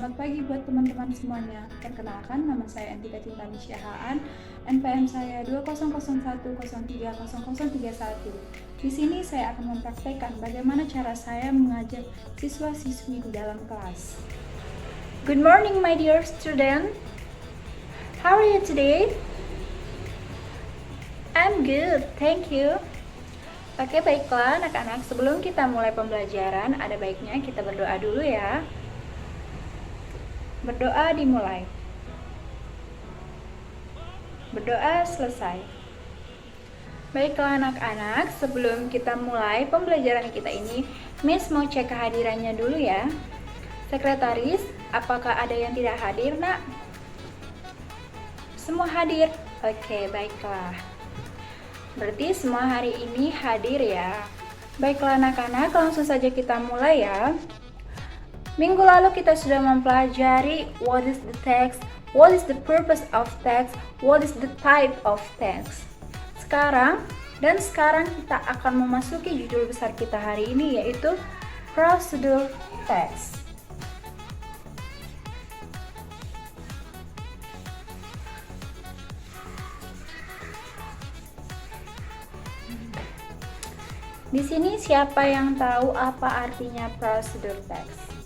Selamat pagi buat teman-teman semuanya. Perkenalkan, nama saya Antika Cinta Misyahaan, NPM saya 2001030031. Di sini saya akan mempraktekkan bagaimana cara saya mengajar siswa-siswi di dalam kelas. Good morning, my dear student. How are you today? I'm good, thank you. Oke, baiklah anak-anak, sebelum kita mulai pembelajaran, ada baiknya kita berdoa dulu ya. Berdoa dimulai. Berdoa selesai. Baiklah anak-anak, sebelum kita mulai pembelajaran kita ini, Miss mau cek kehadirannya dulu ya. Sekretaris, apakah ada yang tidak hadir, Nak? Semua hadir? Oke, baiklah. Berarti semua hari ini hadir ya. Baiklah anak-anak, langsung saja kita mulai ya. Minggu lalu kita sudah mempelajari what is the text, what is the purpose of text, what is the type of text. Sekarang kita akan memasuki judul besar kita hari ini, yaitu prosedur text. Di sini siapa yang tahu apa artinya prosedur text?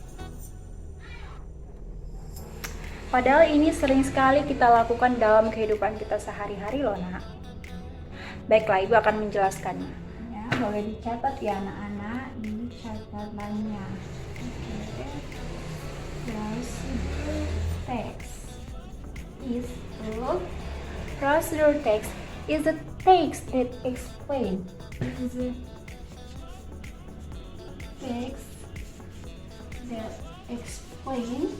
Padahal ini sering sekali kita lakukan dalam kehidupan kita sehari-hari loh, Nak. Baiklah, Ibu akan menjelaskannya. Ya, boleh dicatat ya anak-anak, ini catatannya. Oke. Prosedur text is a text that explain. Text that explain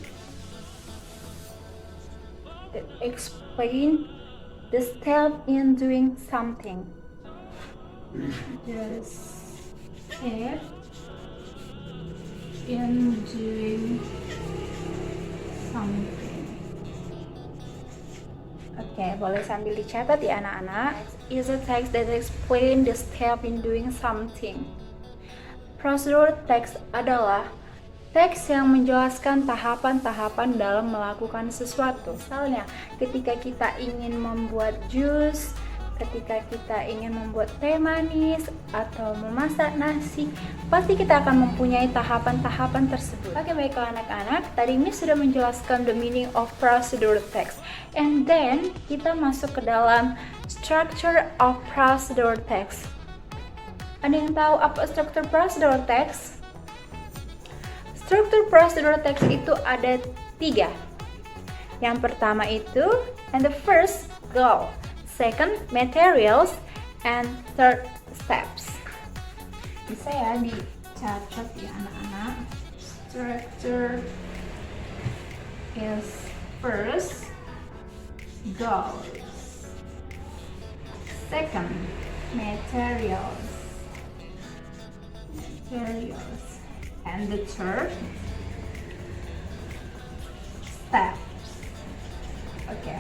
the step in doing something. The step in doing something. Oke, boleh sambil dicatat ya anak-anak. Is a text that explain the step in doing something. Prosedur text adalah teks yang menjelaskan tahapan-tahapan dalam melakukan sesuatu. Misalnya, ketika kita ingin membuat jus, ketika kita ingin membuat teh manis, atau memasak nasi, pasti kita akan mempunyai tahapan-tahapan tersebut. Oke, baiklah anak-anak, tadi Miss sudah menjelaskan the meaning of prosedur text. And then, kita masuk ke dalam structure of prosedur text. Ada yang tahu apa struktur prosedur text? Struktur prosedur text itu ada 3. Yang pertama itu, and the first, goal. Second, materials. And third, steps. Bisa ya dicatat ya anak-anak. Structure is first, goals. Second, materials. And the third, steps. Oke.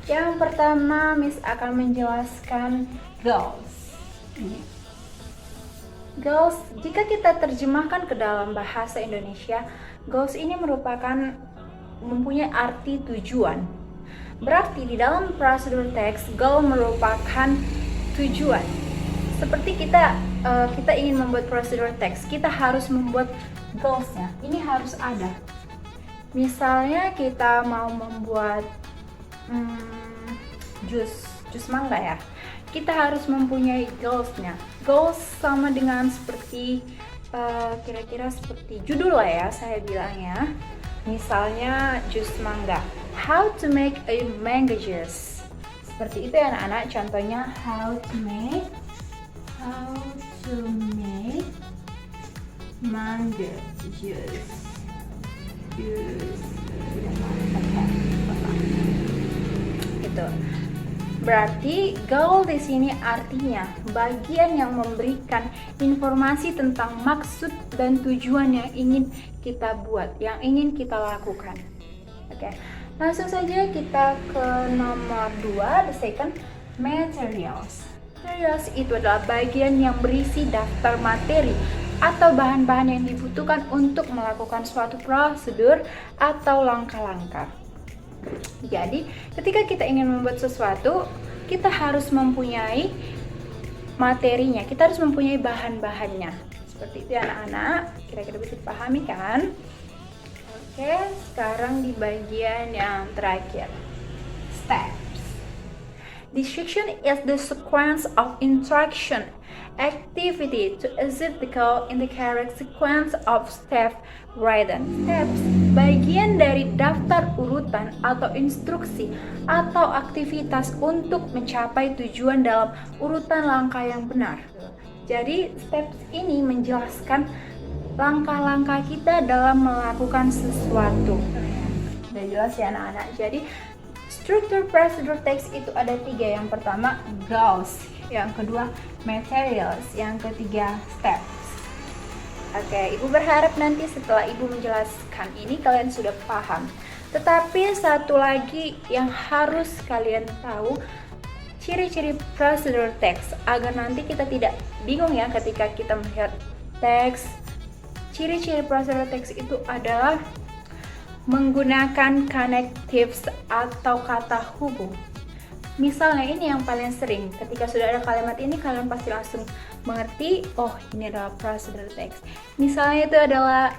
Yang pertama, Miss akan menjelaskan goals. Goals, jika kita terjemahkan ke dalam bahasa Indonesia, goals ini mempunyai arti tujuan. Berarti di dalam prosedur teks, goal merupakan tujuan. Seperti kita ingin membuat prosedur teks, kita harus membuat goals-nya. Ini harus ada. Misalnya kita mau membuat jus mangga ya. Kita harus mempunyai goals-nya. Goals sama dengan seperti kira-kira seperti judul lah ya, saya bilangnya. Misalnya jus mangga. How to make a mango juice. Seperti itu ya anak-anak. Contohnya how to make mango juice. Gitu. Berarti goal di sini artinya bagian yang memberikan informasi tentang maksud dan tujuan yang ingin kita buat, yang ingin kita lakukan. Oke. Langsung saja kita ke nomor 2, the second, materials. Materials itu adalah bagian yang berisi daftar materi atau bahan-bahan yang dibutuhkan untuk melakukan suatu prosedur atau langkah-langkah. Jadi, ketika kita ingin membuat sesuatu, kita harus mempunyai materinya, kita harus mempunyai bahan-bahannya. Seperti itu ya anak-anak, kira-kira bisa dipahami kan? Oke, sekarang di bagian yang terakhir, steps. Description is the sequence of instruction activity to execute in the correct sequence of step written. Steps, bagian dari daftar urutan atau instruksi atau aktivitas untuk mencapai tujuan dalam urutan langkah yang benar. Jadi steps ini menjelaskan langkah-langkah kita dalam melakukan sesuatu. Udah jelas ya anak-anak. Jadi struktur prosedur teks itu ada 3. Yang pertama goals, yang kedua materials, yang ketiga steps. Oke, Ibu berharap nanti setelah Ibu menjelaskan ini kalian sudah paham. Tetapi satu lagi yang harus kalian tahu, ciri-ciri prosedur teks agar nanti kita tidak bingung ya ketika kita melihat teks. Ciri-ciri prosedur teks itu adalah menggunakan connectives atau kata hubung. Misalnya ini yang paling sering, ketika sudah ada kalimat ini kalian pasti langsung mengerti, oh ini adalah prosedur teks. Misalnya itu adalah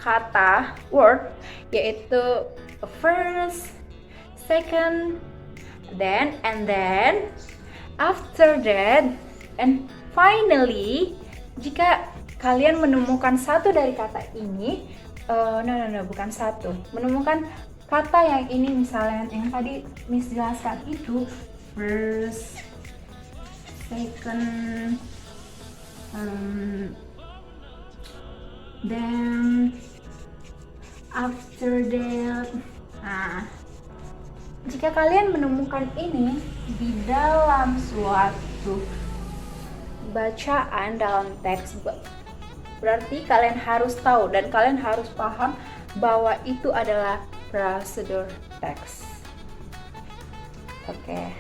kata word, yaitu first, second, then, and then, after that, and finally. Jika kalian menemukan satu dari kata ini, bukan satu. Menemukan kata yang ini, misalnya yang tadi Miss jelaskan itu first, second, then, after that. Nah, jika kalian menemukan ini di dalam suatu bacaan dalam teks, berarti kalian harus tahu dan kalian harus paham bahwa itu adalah prosedur teks. Oke.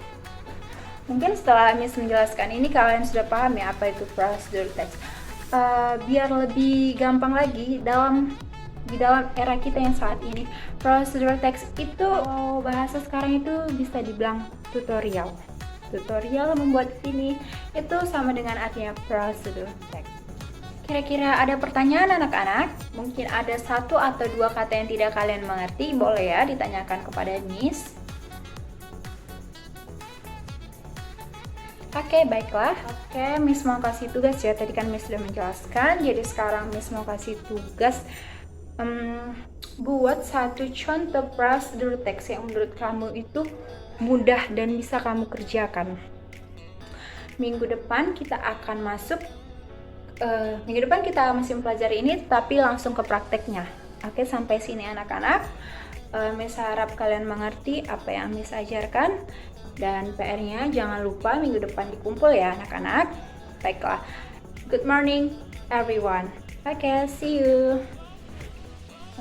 Mungkin setelah Miss menjelaskan ini kalian sudah paham ya apa itu prosedur teks. Biar lebih gampang lagi di dalam era kita yang saat ini, prosedur teks itu bahasa sekarang itu bisa dibilang tutorial. Tutorial membuat ini itu sama dengan artinya prosedur teks. Kira-kira ada pertanyaan anak-anak? Mungkin ada 1 atau 2 kata yang tidak kalian mengerti, boleh ya ditanyakan kepada Miss. Oke, baiklah. Oke, Miss mau kasih tugas ya. Tadi kan Miss sudah menjelaskan, jadi sekarang Miss mau kasih tugas buat satu contoh prosedur teks yang menurut kamu itu mudah dan bisa kamu kerjakan. Minggu depan kita akan masuk minggu depan kita masih mempelajari ini tapi langsung ke prakteknya. Oke, sampai sini anak-anak. Miss harap kalian mengerti apa yang Miss ajarkan, dan PR-nya jangan lupa minggu depan dikumpul ya anak-anak. Baiklah. Good morning everyone. Oke, see you.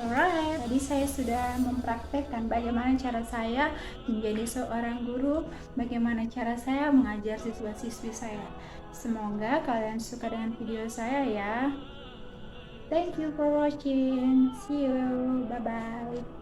Alright, tadi saya sudah mempraktekkan bagaimana cara saya menjadi seorang guru, bagaimana cara saya mengajar siswa-siswi saya. Semoga kalian suka dengan video saya ya. Thank you for watching. See you. Bye-bye.